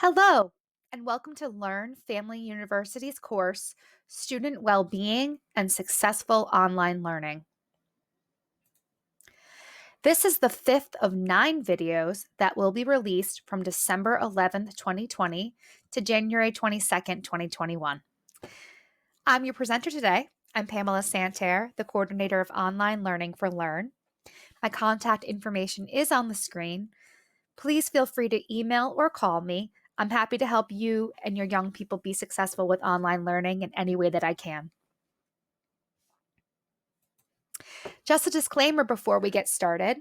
Hello, and welcome to Learn Family University's course, Student Wellbeing and Successful Online Learning. This is the fifth of 9 videos that will be released from December 11th, 2020 to January 22nd, 2021. I'm your presenter today. I'm Pamela Santerre, the coordinator of online learning for Learn. My contact information is on the screen. Please feel free to email or call me. I'm happy to help you and your young people be successful with online learning in any way that I can. Just a disclaimer before we get started.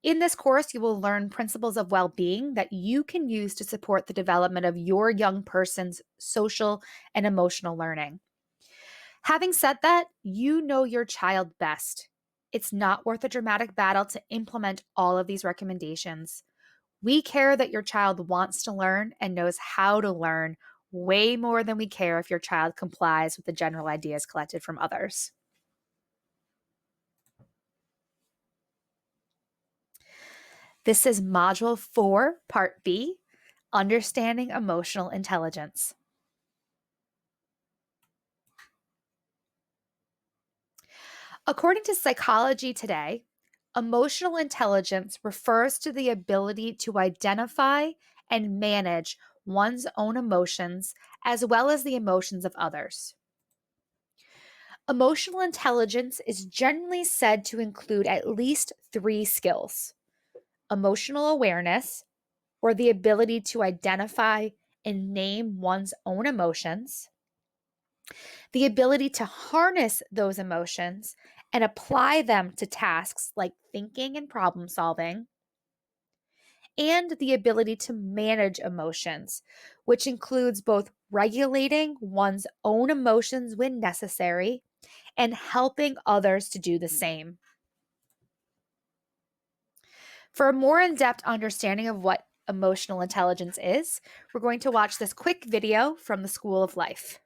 In this course, you will learn principles of well-being that you can use to support the development of your young person's social and emotional learning. Having said that, you know your child best. It's not worth a dramatic battle to implement all of these recommendations. We care that your child wants to learn and knows how to learn way more than we care if your child complies with the general ideas collected from others. This is Module 4, Part B, Understanding Emotional Intelligence. According to Psychology Today, emotional intelligence refers to the ability to identify and manage one's own emotions as well as the emotions of others. Emotional intelligence is generally said to include at least 3 skills: emotional awareness, or the ability to identify and name one's own emotions, the ability to harness those emotions and apply them to tasks like thinking and problem solving, and the ability to manage emotions, which includes both regulating one's own emotions when necessary and helping others to do the same. For a more in-depth understanding of what emotional intelligence is, we're going to watch this quick video from the School of Life.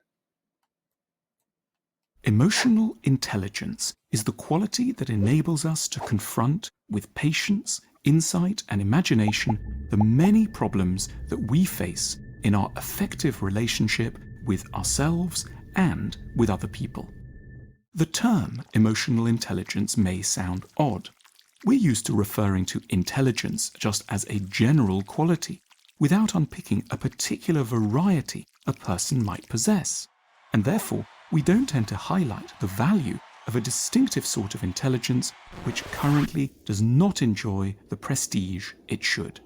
Emotional intelligence is the quality that enables us to confront, with patience, insight, and imagination, the many problems that we face in our effective relationship with ourselves and with other people. The term emotional intelligence may sound odd. We're used to referring to intelligence just as a general quality, without unpicking a particular variety a person might possess, and therefore we don't tend to highlight the value of a distinctive sort of intelligence which currently does not enjoy the prestige it should.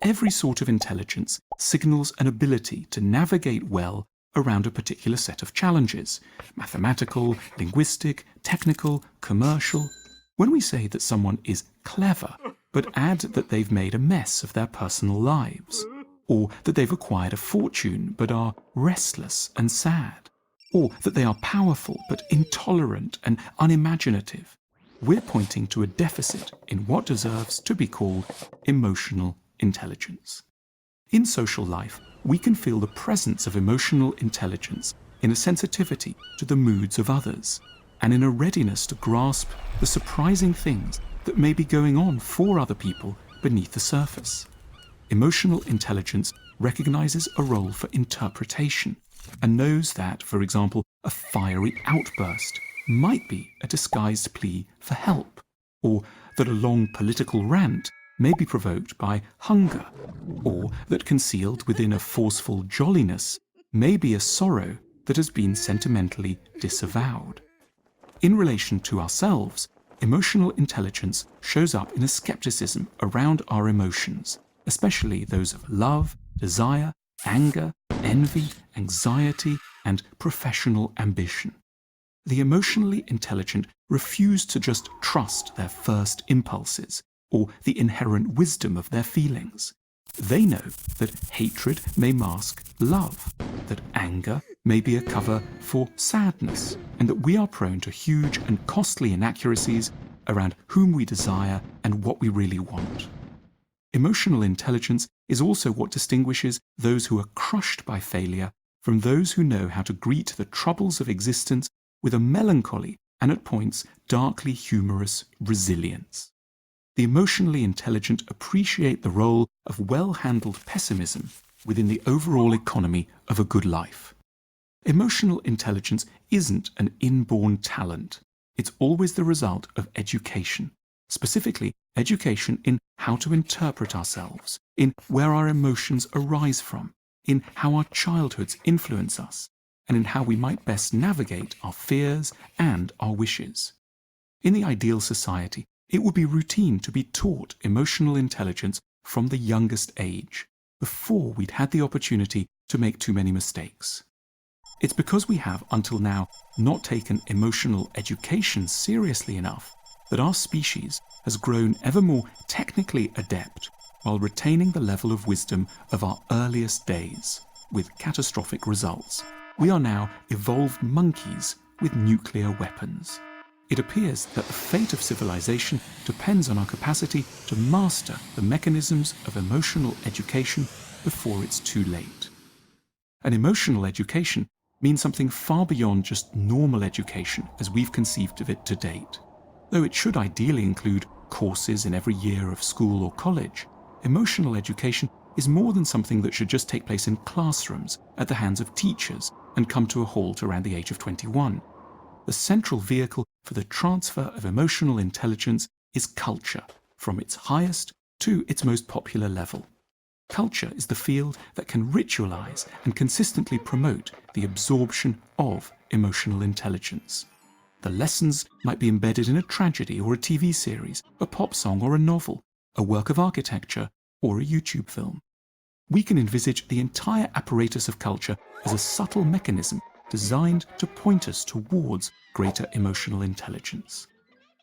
Every sort of intelligence signals an ability to navigate well around a particular set of challenges: mathematical, linguistic, technical, commercial. When we say that someone is clever, but add that they've made a mess of their personal lives, or that they've acquired a fortune but are restless and sad, or that they are powerful but intolerant and unimaginative, we're pointing to a deficit in what deserves to be called emotional intelligence. In social life, we can feel the presence of emotional intelligence in a sensitivity to the moods of others, and in a readiness to grasp the surprising things that may be going on for other people beneath the surface. Emotional intelligence recognizes a role for interpretation and knows that, for example, a fiery outburst might be a disguised plea for help, or that a long political rant may be provoked by hunger, or that concealed within a forceful jolliness may be a sorrow that has been sentimentally disavowed. In relation to ourselves, emotional intelligence shows up in a skepticism around our emotions, especially those of love, desire, anger, envy, anxiety, and professional ambition. The emotionally intelligent refuse to just trust their first impulses or the inherent wisdom of their feelings. They know that hatred may mask love, that anger may be a cover for sadness, and that we are prone to huge and costly inaccuracies around whom we desire and what we really want. Emotional intelligence is also what distinguishes those who are crushed by failure from those who know how to greet the troubles of existence with a melancholy and at points darkly humorous resilience. The emotionally intelligent appreciate the role of well-handled pessimism within the overall economy of a good life. Emotional intelligence isn't an inborn talent. It's always the result of education, specifically education in how to interpret ourselves, in where our emotions arise from, in how our childhoods influence us, and in how we might best navigate our fears and our wishes. In the ideal society, it would be routine to be taught emotional intelligence from the youngest age, before we'd had the opportunity to make too many mistakes. It's because we have, until now, not taken emotional education seriously enough that our species has grown ever more technically adept while retaining the level of wisdom of our earliest days, with catastrophic results. We are now evolved monkeys with nuclear weapons. It appears that the fate of civilization depends on our capacity to master the mechanisms of emotional education before it's too late. And emotional education means something far beyond just normal education as we've conceived of it to date. Though it should ideally include courses in every year of school or college, emotional education is more than something that should just take place in classrooms at the hands of teachers and come to a halt around the age of 21. The central vehicle for the transfer of emotional intelligence is culture, from its highest to its most popular level. Culture is the field that can ritualize and consistently promote the absorption of emotional intelligence. The lessons might be embedded in a tragedy or a TV series, a pop song or a novel, a work of architecture or a YouTube film. We can envisage the entire apparatus of culture as a subtle mechanism designed to point us towards greater emotional intelligence.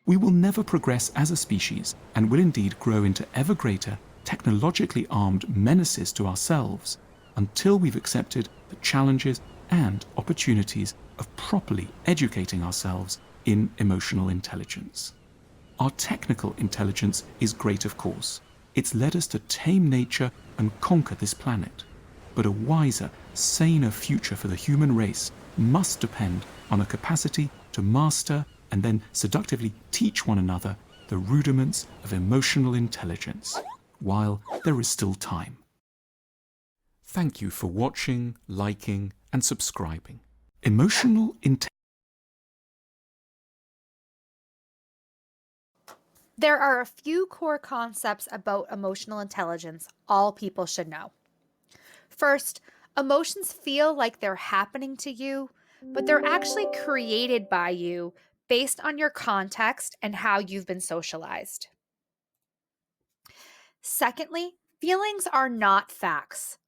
We will never progress as a species and will indeed grow into ever greater technologically armed menaces to ourselves until we've accepted the challenges and opportunities of properly educating ourselves in emotional intelligence. Our technical intelligence is great, of course. It's led us to tame nature and conquer this planet. But a wiser, saner future for the human race must depend on a capacity to master and then seductively teach one another the rudiments of emotional intelligence, while there is still time. Thank you for watching, liking, and subscribing. Emotional intelligence. There are a few core concepts about emotional intelligence all people should know. First, emotions feel like they're happening to you, but they're actually created by you based on your context and how you've been socialized. Secondly, feelings are not facts,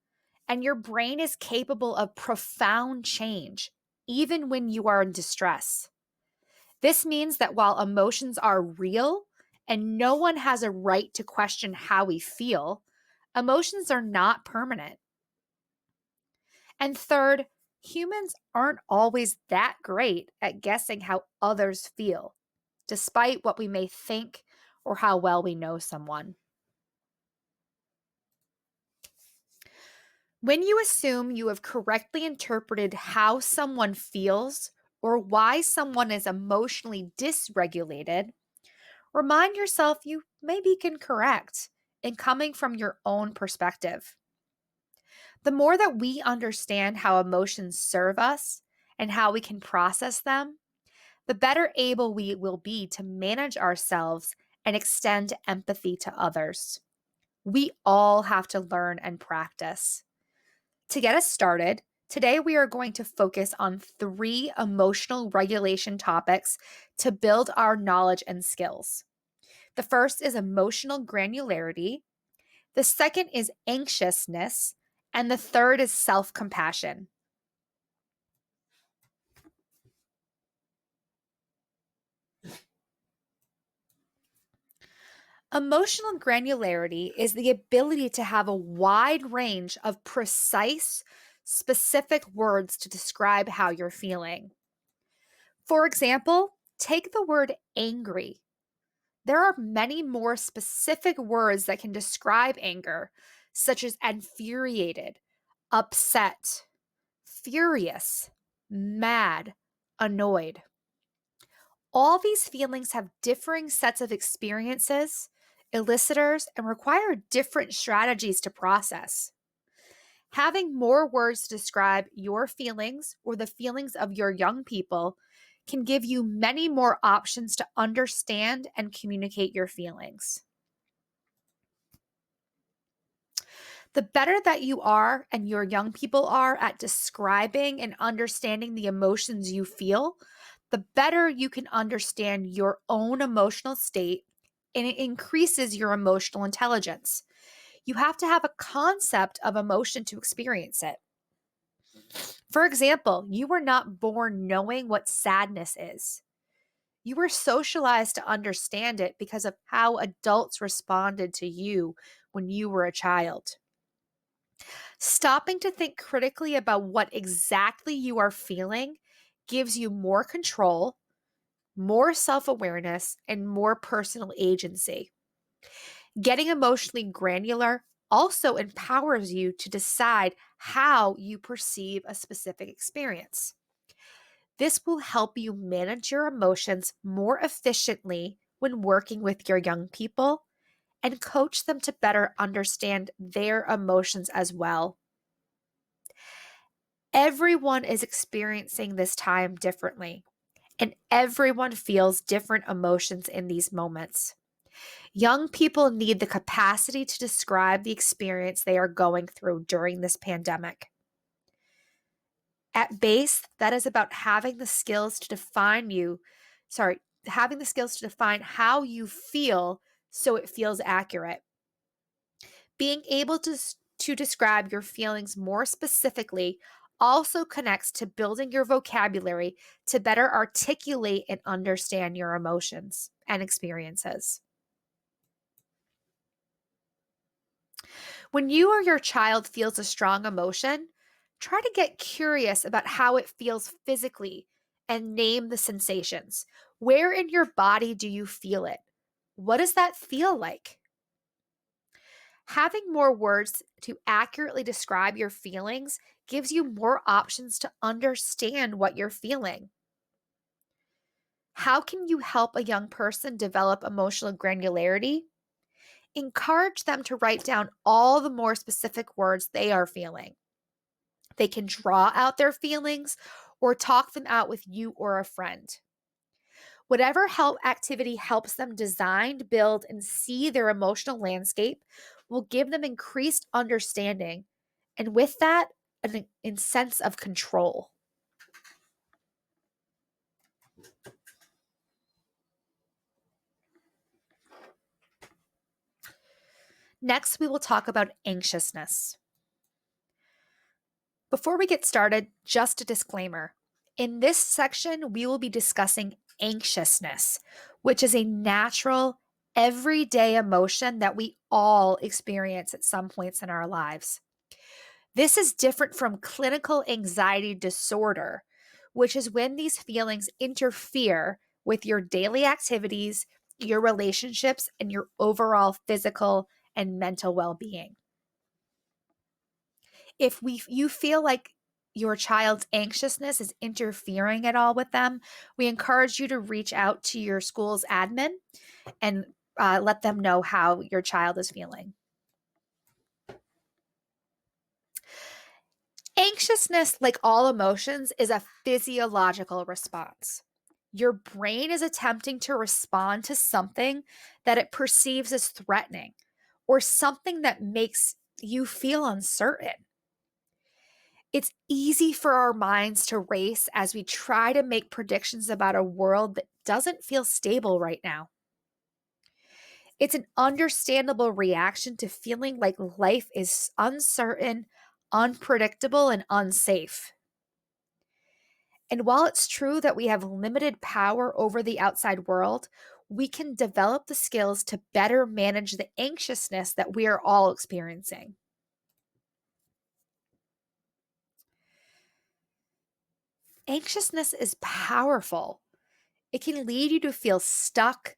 and your brain is capable of profound change, even when you are in distress. This means that while emotions are real and no one has a right to question how we feel, emotions are not permanent. And third, humans aren't always that great at guessing how others feel, despite what we may think or how well we know someone. When you assume you have correctly interpreted how someone feels or why someone is emotionally dysregulated, remind yourself you may be incorrect in coming from your own perspective. The more that we understand how emotions serve us and how we can process them, the better able we will be to manage ourselves and extend empathy to others. We all have to learn and practice. To get us started, today we are going to focus on 3 emotional regulation topics to build our knowledge and skills. The first is emotional granularity, the second is anxiousness, and the third is self-compassion. Emotional granularity is the ability to have a wide range of precise, specific words to describe how you're feeling. For example, take the word angry. There are many more specific words that can describe anger, such as infuriated, upset, furious, mad, annoyed. All these feelings have differing sets of experiences, elicitors, and require different strategies to process. Having more words to describe your feelings or the feelings of your young people can give you many more options to understand and communicate your feelings. The better that you are and your young people are at describing and understanding the emotions you feel, the better you can understand your own emotional state, and it increases your emotional intelligence. You have to have a concept of emotion to experience it. For example, you were not born knowing what sadness is. You were socialized to understand it because of how adults responded to you when you were a child. Stopping to think critically about what exactly you are feeling gives you more control, more self awareness, and more personal agency. Getting emotionally granular also empowers you to decide how you perceive a specific experience. This will help you manage your emotions more efficiently when working with your young people and coach them to better understand their emotions as well. Everyone is experiencing this time differently, and everyone feels different emotions in these moments. Young people need the capacity to describe the experience they are going through during this pandemic. At base, that is about having the skills to having the skills to define how you feel so it feels accurate. Being able to describe your feelings more specifically also connects to building your vocabulary to better articulate and understand your emotions and experiences. When you or your child feels a strong emotion, try to get curious about how it feels physically and name the sensations. Where in your body do you feel it? What does that feel like? Having more words to accurately describe your feelings gives you more options to understand what you're feeling. How can you help a young person develop emotional granularity? Encourage them to write down all the more specific words they are feeling. They can draw out their feelings or talk them out with you or a friend. Whatever help activity helps them design, build, and see their emotional landscape will give them increased understanding, and with that, a sense of control. Next, we will talk about anxiousness. Before we get started, just a disclaimer. In this section, we will be discussing anxiousness, which is a natural, everyday emotion that we all experience at some points in our lives. This is different from clinical anxiety disorder, which is when these feelings interfere with your daily activities, your relationships, and your overall physical and mental well being. If you feel like your child's anxiousness is interfering at all with them, we encourage you to reach out to your school's admin and let them know how your child is feeling. Anxiousness, like all emotions, is a physiological response. Your brain is attempting to respond to something that it perceives as threatening or something that makes you feel uncertain. It's easy for our minds to race as we try to make predictions about a world that doesn't feel stable right now. It's an understandable reaction to feeling like life is uncertain, unpredictable, and unsafe. And while it's true that we have limited power over the outside world, we can develop the skills to better manage the anxiousness that we are all experiencing. Anxiousness is powerful. It can lead you to feel stuck,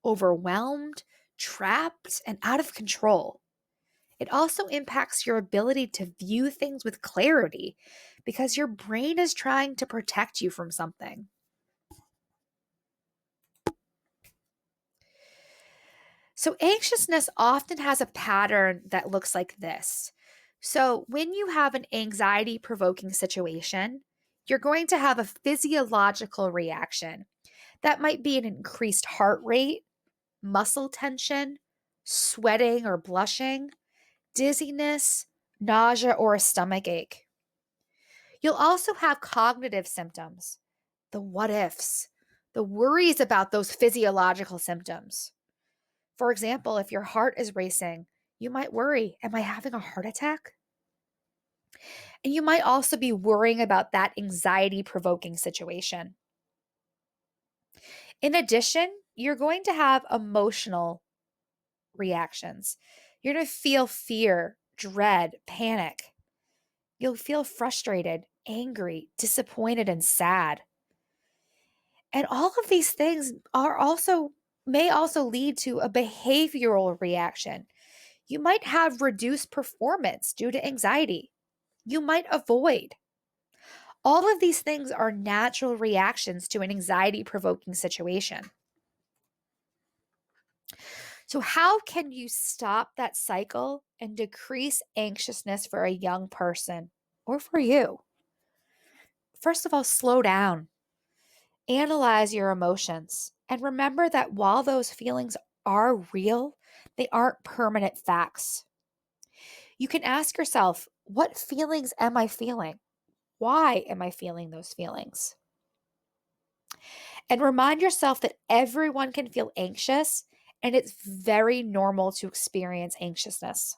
overwhelmed, trapped, and out of control. It also impacts your ability to view things with clarity because your brain is trying to protect you from something. So, anxiousness often has a pattern that looks like this. So, when you have an anxiety provoking situation, you're going to have a physiological reaction. That might be an increased heart rate, muscle tension, sweating or blushing, dizziness, nausea, or a stomach ache. You'll also have cognitive symptoms, the what ifs, the worries about those physiological symptoms. For example, if your heart is racing, you might worry, am I having a heart attack? And you might also be worrying about that anxiety provoking situation. In addition, you're going to have emotional reactions. You're going to feel fear, dread, panic. You'll feel frustrated, angry, disappointed, and sad. And all of these things are also may also lead to a behavioral reaction. You might have reduced performance due to anxiety. You might avoid. All of these things are natural reactions to an anxiety provoking situation. So, how can you stop that cycle and decrease anxiousness for a young person or for you? First of all, slow down, analyze your emotions, and remember that while those feelings are real, they aren't permanent facts. You can ask yourself, what feelings am I feeling? Why am I feeling those feelings? And remind yourself that everyone can feel anxious and it's very normal to experience anxiousness.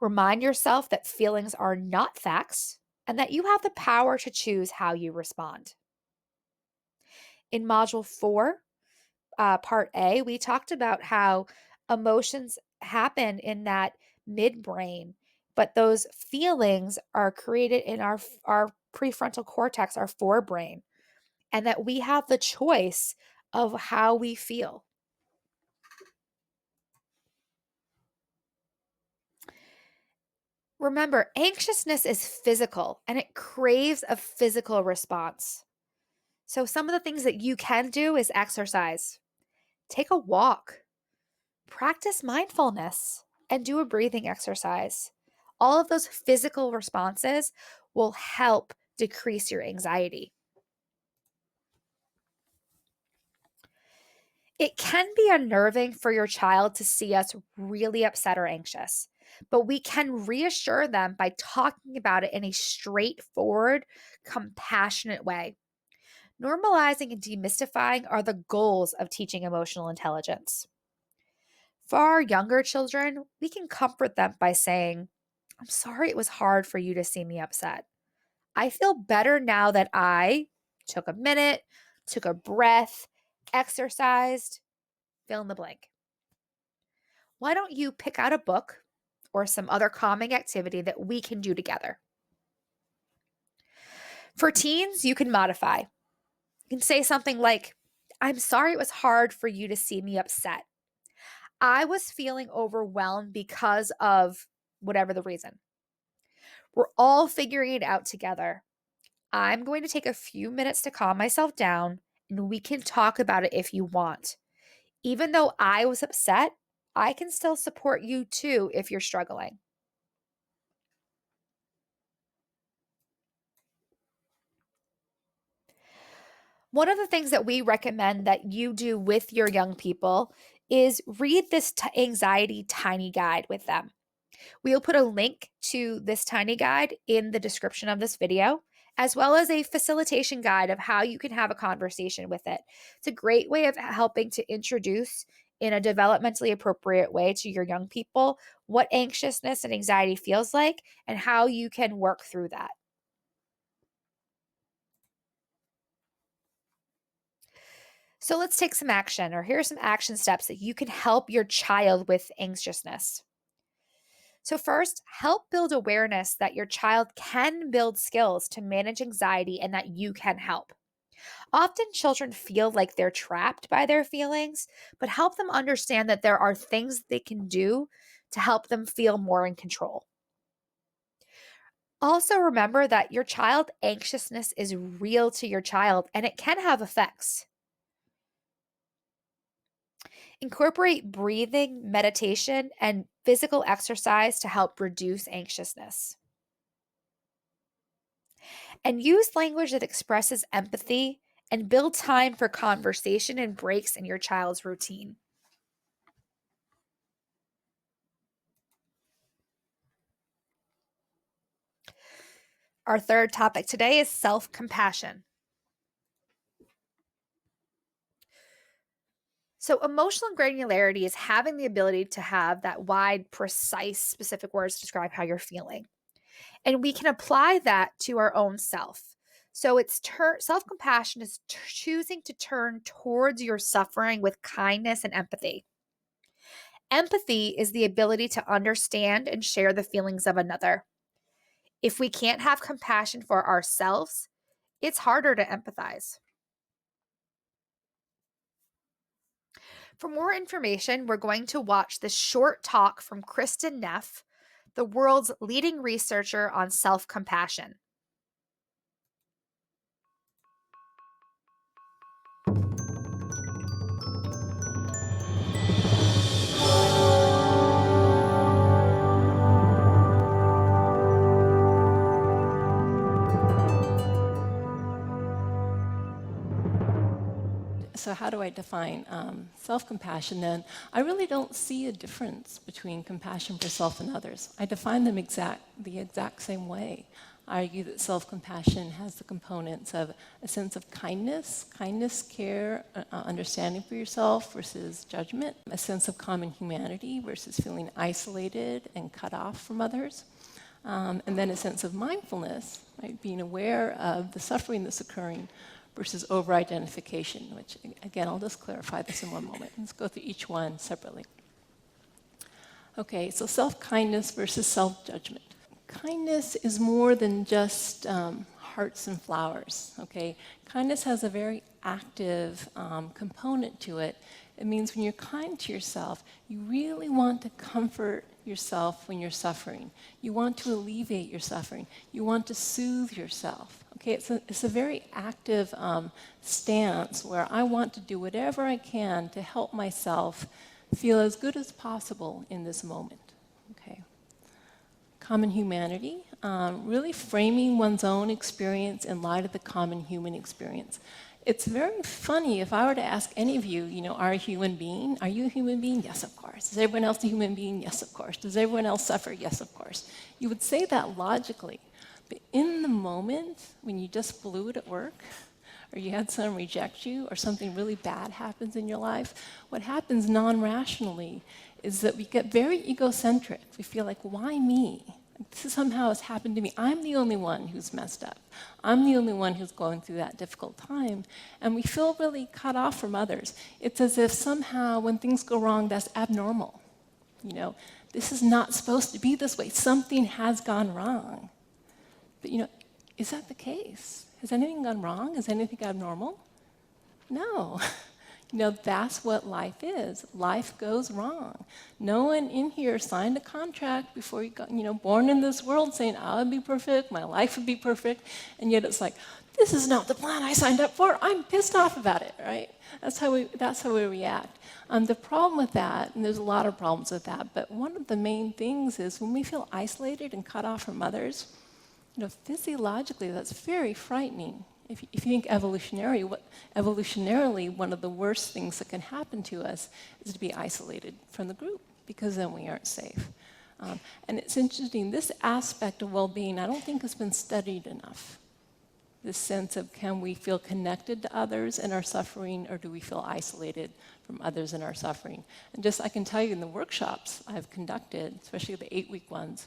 Remind yourself that feelings are not facts and that you have the power to choose how you respond. In Module 4, Part A, we talked about how emotions happen in that midbrain, but those feelings are created in our prefrontal cortex, our forebrain, and that we have the choice of how we feel. Remember, anxiousness is physical and it craves a physical response. So, some of the things that you can do is exercise, take a walk, practice mindfulness, and do a breathing exercise. All of those physical responses will help decrease your anxiety. It can be unnerving for your child to see us really upset or anxious, but we can reassure them by talking about it in a straightforward, compassionate way. Normalizing and demystifying are the goals of teaching emotional intelligence. For our younger children, we can comfort them by saying, I'm sorry it was hard for you to see me upset. I feel better now that I took a minute, took a breath, exercised, fill in the blank. Why don't you pick out a book or some other calming activity that we can do together? For teens, you can modify. You can say something like, I'm sorry it was hard for you to see me upset. I was feeling overwhelmed because of whatever the reason. We're all figuring it out together. I'm going to take a few minutes to calm myself down and we can talk about it if you want. Even though I was upset, I can still support you too if you're struggling. One of the things that we recommend that you do with your young people is read this anxiety tiny guide with them. We'll put a link to this tiny guide in the description of this video, as well as a facilitation guide of how you can have a conversation with it. It's a great way of helping to introduce in a developmentally appropriate way to your young people what anxiousness and anxiety feels like and how you can work through that. So let's take some action, or here are some action steps that you can help your child with anxiousness. So, first, help build awareness that your child can build skills to manage anxiety and that you can help. Often, children feel like they're trapped by their feelings, but help them understand that there are things they can do to help them feel more in control. Also, remember that your child anxiousness is real to your child and it can have effects. Incorporate breathing, meditation, and physical exercise to help reduce anxiousness. And use language that expresses empathy and build time for conversation and breaks in your child's routine. Our third topic today is self-compassion. So, emotional granularity is having the ability to have that wide, precise, specific words to describe how you're feeling. And we can apply that to our own self. So, it's self-compassion is choosing to turn towards your suffering with kindness and empathy. Empathy is the ability to understand and share the feelings of another. If we can't have compassion for ourselves, it's harder to empathize. For more information, we're going to watch this short talk from Kristin Neff, the world's leading researcher on self compassion. So how do I define self-compassion then? I really don't see a difference between compassion for self and others. I define them the exact same way. I argue that self-compassion has the components of a sense of kindness, care, understanding for yourself versus judgment, a sense of common humanity versus feeling isolated and cut off from others, and then a sense of mindfulness, right, being aware of the suffering that's occurring versus over-identification, which, again, I'll just clarify this in one moment. Let's go through each one separately. Okay, so self-kindness versus self-judgment. Kindness is more than just hearts and flowers, okay? Kindness has a very active component to it. It means when you're kind to yourself, you really want to comfort yourself when you're suffering. You want to alleviate your suffering. You want to soothe yourself. Okay, it's a very active stance where I want to do whatever I can to help myself feel as good as possible in this moment. Okay. Common humanity, really framing one's own experience in light of the common human experience. It's very funny if I were to ask any of you, are a human being? Are you a human being? Yes, of course. Is everyone else a human being? Yes, of course. Does everyone else suffer? Yes, of course. You would say that logically. But in the moment when you just blew it at work, or you had someone reject you, or something really bad happens in your life, what happens non-rationally is that we get very egocentric. We feel like, why me? This somehow has happened to me. I'm the only one who's messed up. I'm the only one who's going through that difficult time. And we feel really cut off from others. It's as if somehow when things go wrong, that's abnormal. This is not supposed to be this way. Something has gone wrong. But is that the case? Has anything gone wrong? Is anything abnormal? No. That's what life is. Life goes wrong. No one in here signed a contract before you got, born in this world saying, I would be perfect, my life would be perfect, and yet it's like, this is not the plan I signed up for. I'm pissed off about it, right? That's how we react. The problem with that, and there's a lot of problems with that, but one of the main things is when we feel isolated and cut off from others, physiologically, that's very frightening. If you think evolutionarily, one of the worst things that can happen to us is to be isolated from the group, because then we aren't safe. And it's interesting, this aspect of well-being, I don't think has been studied enough. This sense of, can we feel connected to others in our suffering, or do we feel isolated from others in our suffering? And I can tell you in the workshops I've conducted, especially the 8-week ones,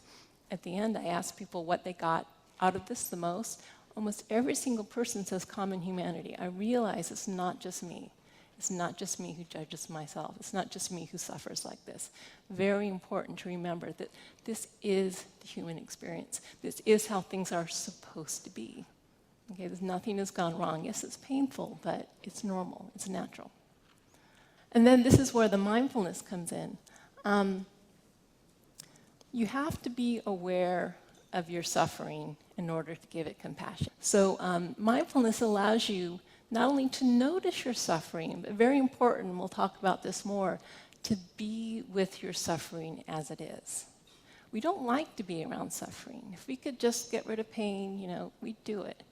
at the end I asked people what they got out of this the most. Almost every single person says common humanity. I realize it's not just me. It's not just me who judges myself. It's not just me who suffers like this. Very important to remember that this is the human experience. This is how things are supposed to be. Okay, nothing has gone wrong. Yes, it's painful, but it's normal. It's natural. And then this is where the mindfulness comes in. You have to be aware of your suffering in order to give it compassion. So mindfulness allows you not only to notice your suffering, but very important, we'll talk about this more, to be with your suffering as it is. We don't like to be around suffering. If we could just get rid of pain, we'd do it.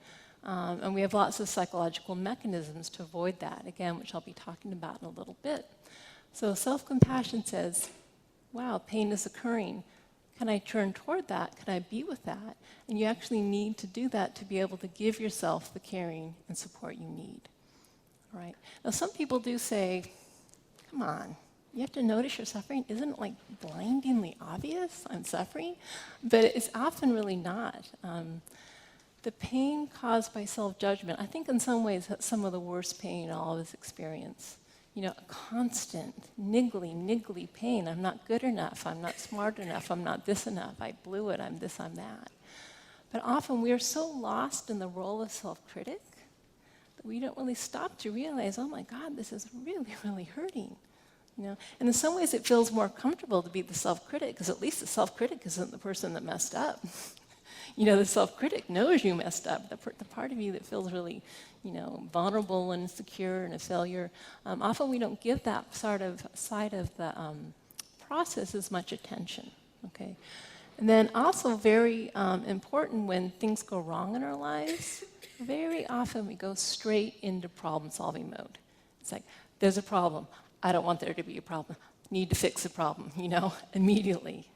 And we have lots of psychological mechanisms to avoid that, again, which I'll be talking about in a little bit. So self-compassion says, wow, pain is occurring. Can I turn toward that? Can I be with that? And you actually need to do that to be able to give yourself the caring and support you need. All right? Now, some people do say, come on, you have to notice your suffering. Isn't it like blindingly obvious I'm suffering? But it's often really not. The pain caused by self-judgment, I think in some ways that's some of the worst pain all of us experience. Constant, niggly pain. I'm not good enough. I'm not smart enough. I'm not this enough. I blew it. I'm this, I'm that. But often we are so lost in the role of self-critic that we don't really stop to realize, oh my God, this is really, really hurting. And in some ways it feels more comfortable to be the self-critic, because at least the self-critic isn't the person that messed up. The self-critic knows you messed up. The part of you that feels really, vulnerable and insecure and a failure. Often we don't give that side of the process as much attention. Okay, and then also very important when things go wrong in our lives. Very often we go straight into problem-solving mode. It's like, there's a problem. I don't want there to be a problem. Need to fix the problem, immediately.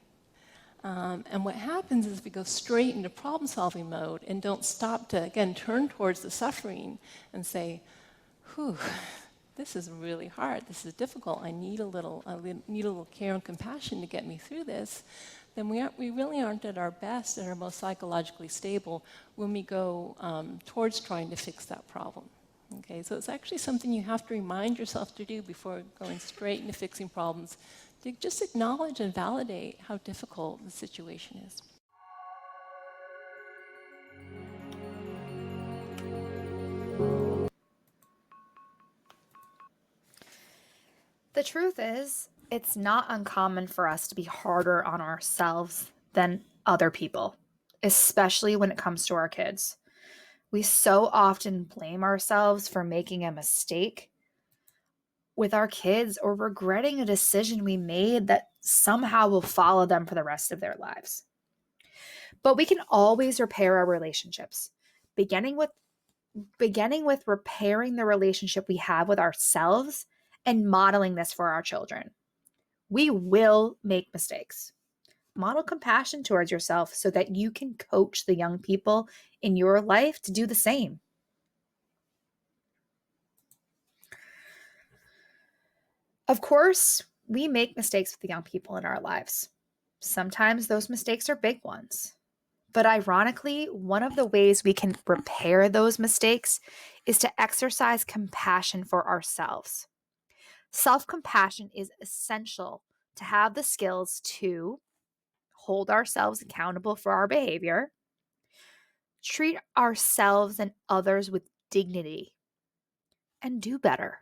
And what happens is we go straight into problem-solving mode and don't stop to, again, turn towards the suffering and say, whew, this is really hard. This is difficult. I need a little care and compassion to get me through this. Then we really aren't at our best and our most psychologically stable when we go towards trying to fix that problem. Okay, so it's actually something you have to remind yourself to do before going straight into fixing problems, to just acknowledge and validate how difficult the situation is. The truth is, it's not uncommon for us to be harder on ourselves than other people, especially when it comes to our kids. We so often blame ourselves for making a mistake with our kids or regretting a decision we made that somehow will follow them for the rest of their lives. But we can always repair our relationships, beginning with repairing the relationship we have with ourselves and modeling this for our children. We will make mistakes. Model compassion towards yourself so that you can coach the young people in your life to do the same. Of course, we make mistakes with the young people in our lives. Sometimes those mistakes are big ones. But ironically, one of the ways we can repair those mistakes is to exercise compassion for ourselves. Self-compassion is essential to have the skills to hold ourselves accountable for our behavior, treat ourselves and others with dignity, and do better.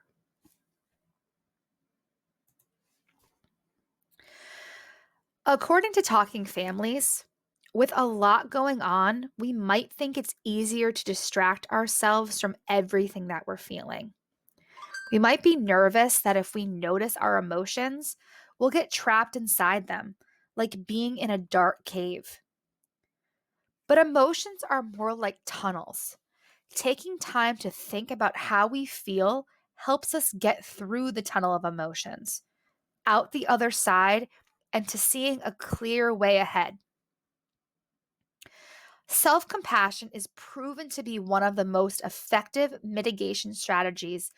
According to Talking Families, with a lot going on, we might think it's easier to distract ourselves from everything that we're feeling. We might be nervous that if we notice our emotions, we'll get trapped inside them, like being in a dark cave. But emotions are more like tunnels. Taking time to think about how we feel helps us get through the tunnel of emotions, out the other side, and to seeing a clear way ahead. Self-compassion is proven to be one of the most effective mitigation strategies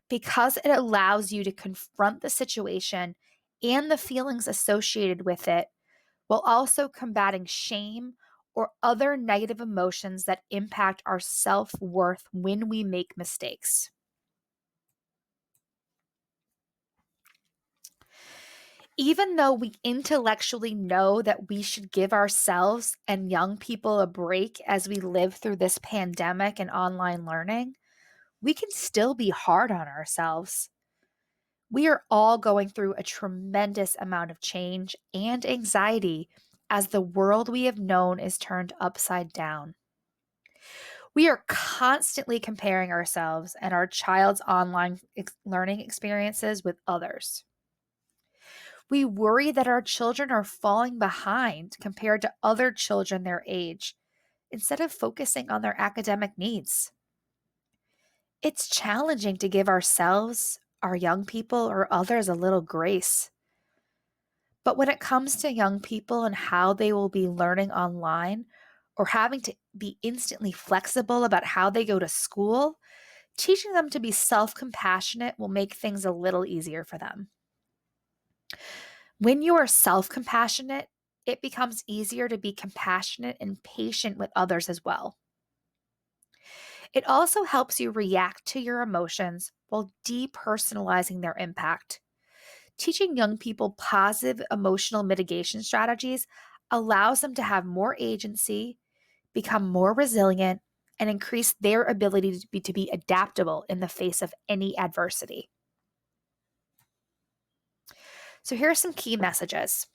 because it allows you to confront the situation and the feelings associated with it while also combating shame or other negative emotions that impact our self-worth when we make mistakes. Even though we intellectually know that we should give ourselves and young people a break as we live through this pandemic and online learning, we can still be hard on ourselves. We are all going through a tremendous amount of change and anxiety as the world we have known is turned upside down. We are constantly comparing ourselves and our child's online learning experiences with others. We worry that our children are falling behind compared to other children their age, instead of focusing on their academic needs. It's challenging to give ourselves, our young people, or others a little grace. But when it comes to young people and how they will be learning online or having to be instantly flexible about how they go to school, teaching them to be self compassionate will make things a little easier for them. When you are self compassionate, it becomes easier to be compassionate and patient with others as well. It also helps you react to your emotions while depersonalizing their impact. Teaching young people positive emotional mitigation strategies allows them to have more agency, become more resilient, and increase their ability to be adaptable in the face of any adversity. So here are some key messages.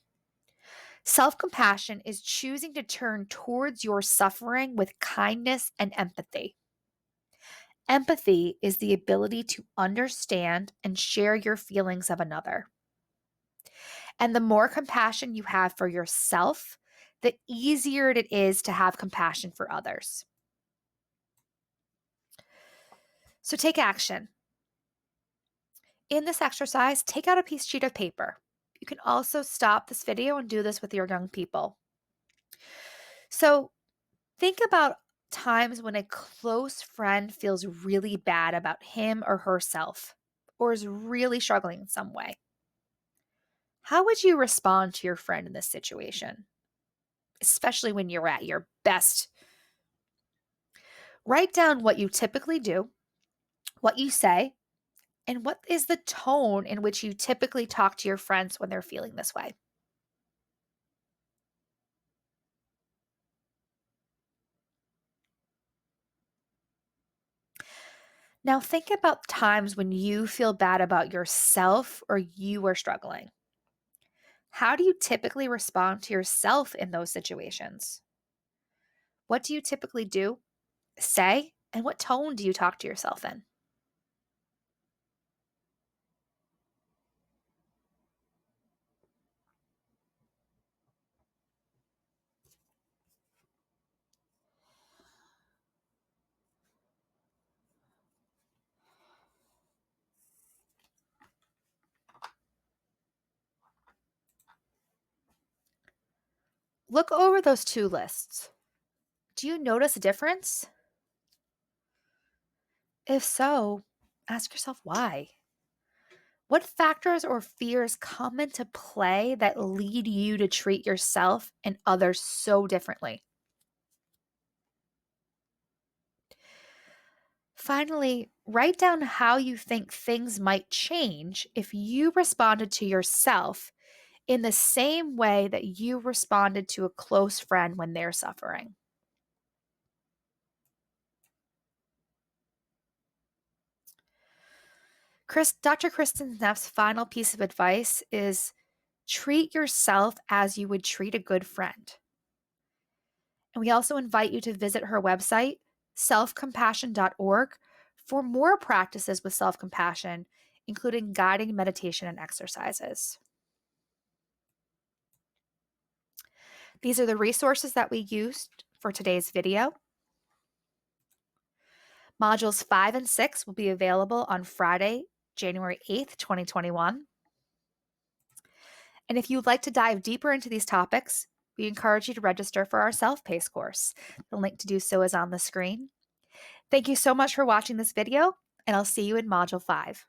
Self-compassion is choosing to turn towards your suffering with kindness and empathy. Empathy is the ability to understand and share your feelings of another. And the more compassion you have for yourself, the easier it is to have compassion for others. So take action. In this exercise, take out a sheet of paper. You can also stop this video and do this with your young people. So think about times when a close friend feels really bad about him or herself, or is really struggling in some way. How would you respond to your friend in this situation, especially when you're at your best? Write down what you typically do, what you say, and what is the tone in which you typically talk to your friends when they're feeling this way. Now think about times when you feel bad about yourself or you are struggling. How do you typically respond to yourself in those situations? What do you typically do, say, and what tone do you talk to yourself in? Look over those two lists. Do you notice a difference? If so, ask yourself why. What factors or fears come into play that lead you to treat yourself and others so differently? Finally, write down how you think things might change if you responded to yourself in the same way that you responded to a close friend when they're suffering. Dr. Kristen Neff's final piece of advice is treat yourself as you would treat a good friend. And we also invite you to visit her website, selfcompassion.org, for more practices with self compassion, including guided meditation and exercises. These are the resources that we used for today's video. Modules 5 and 6 will be available on Friday, January 8th, 2021. And if you'd like to dive deeper into these topics, we encourage you to register for our self-paced course. The link to do so is on the screen. Thank you so much for watching this video, and I'll see you in Module 5.